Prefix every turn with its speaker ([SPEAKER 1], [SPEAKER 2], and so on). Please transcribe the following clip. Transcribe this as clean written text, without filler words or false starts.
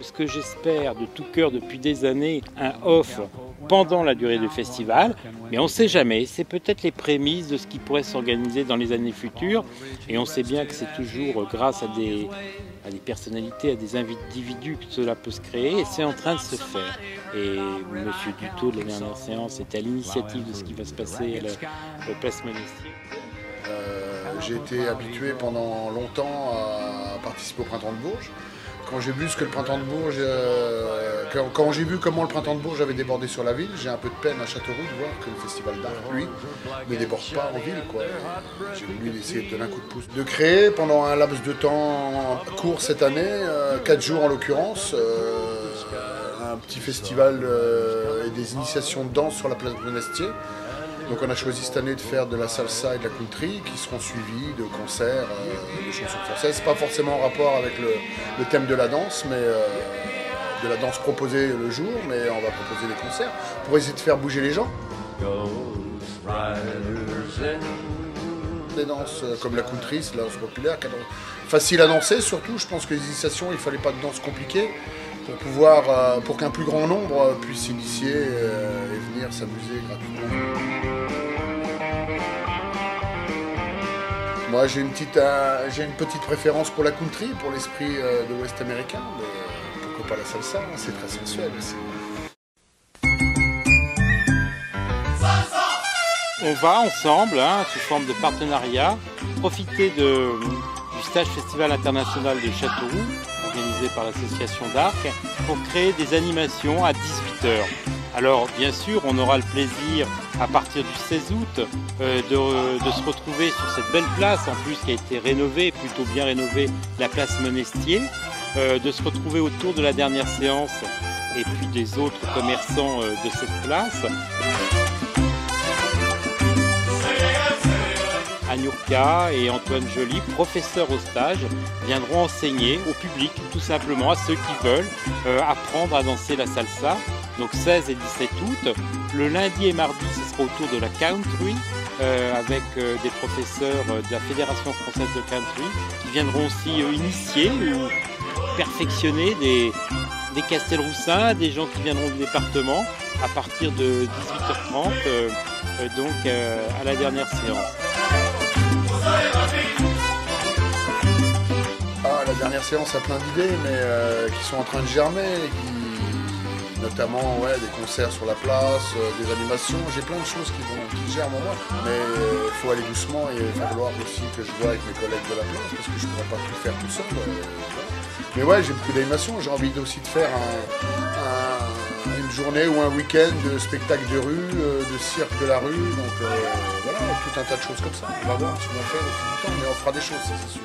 [SPEAKER 1] Ce que j'espère de tout cœur depuis des années, un off pendant la durée du festival, mais on ne sait jamais, c'est peut-être les prémices de ce qui pourrait s'organiser dans les années futures, et on sait bien que c'est toujours grâce à des personnalités, à des individus que cela peut se créer, et c'est en train de se faire. Et M. Dutot, de la dernière séance, était à l'initiative de ce qui va se passer à la place Monestier.
[SPEAKER 2] J'ai été habitué pendant longtemps à participer au Printemps de Bourges. Quand j'ai vu ce que le Printemps de Bourges, quand j'ai vu comment le Printemps de Bourges avait débordé sur la ville, j'ai un peu de peine à Châteauroux de voir que le festival d'art, lui, ne déborde pas en ville, quoi. J'ai voulu essayer de donner un coup de pouce. De créer pendant un laps de temps court cette année, 4 jours en l'occurrence, un petit festival et des initiations de danse sur la place Monestier. Donc on a choisi cette année de faire de la salsa et de la country qui seront suivis de concerts de chansons françaises. Pas forcément en rapport avec le thème de la danse, mais de la danse proposée le jour, mais on va proposer des concerts pour essayer de faire bouger les gens. Des danses comme la country, c'est de la danse populaire, facile à danser surtout. Je pense que les initiations, il ne fallait pas de danse compliquée pour qu'un plus grand nombre puisse s'initier et venir s'amuser gratuitement. Moi, j'ai une petite préférence pour la country, pour l'esprit de l'Ouest américain, mais pourquoi pas la salsa, c'est très sensuel aussi.
[SPEAKER 1] On va ensemble, sous forme de partenariat, profiter du stage festival international de Châteauroux, organisé par l'association d'Arc, pour créer des animations à 18h. Alors bien sûr, on aura le plaisir à partir du 16 août de se retrouver sur cette belle place, en plus qui a été rénovée, plutôt bien rénovée, la place Monestier, de se retrouver autour de la dernière séance et puis des autres commerçants de cette place. Anurka et Antoine Joly, professeurs au stage, viendront enseigner au public, tout simplement à ceux qui veulent apprendre à danser la salsa. Donc 16 et 17 août. Le lundi et mardi, ce sera autour de la country, avec des professeurs de la Fédération française de country, qui viendront aussi initier ou perfectionner des Castelroussins, des gens qui viendront du département, à partir de 18h30, donc à la dernière séance.
[SPEAKER 2] La dernière séance a plein d'idées, mais qui sont en train de germer, notamment des concerts sur la place, des animations. J'ai plein de choses qui germent en moi, mais il faut aller doucement et il va falloir aussi que je vois avec mes collègues de la place, parce que je ne pourrais pas tout faire tout seul. Mais ouais, j'ai beaucoup d'animations. J'ai envie aussi de faire une journée ou un week-end de spectacle de rue, de cirque de la rue, donc voilà, tout un tas de choses comme ça. On va voir ce qu'on va faire au fil du temps, mais on fera des choses, ça c'est sûr.